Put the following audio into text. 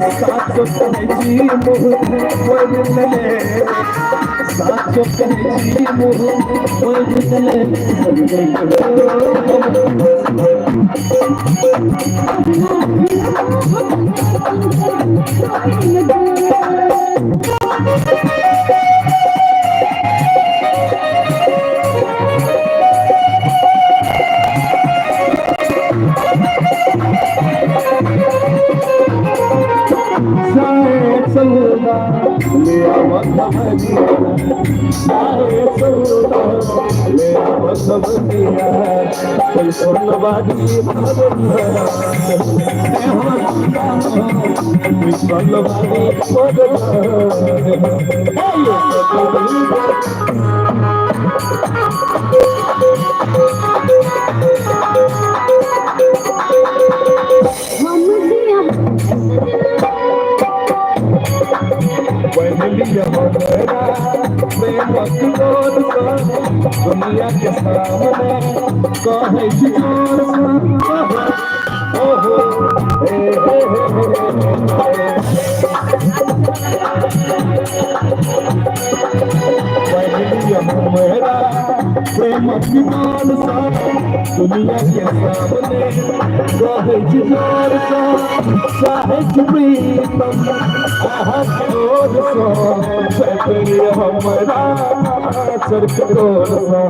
साचो कहजी मुह मोर चले साचो कहजी मुह मोर चले दुनिया के सामने कहे जोर ओहो मेरा प्रेम अभिमान सा दुनिया के सामने कहे जोर सा चाहे प्रीतम जोर सा हमारा चरक जोर सा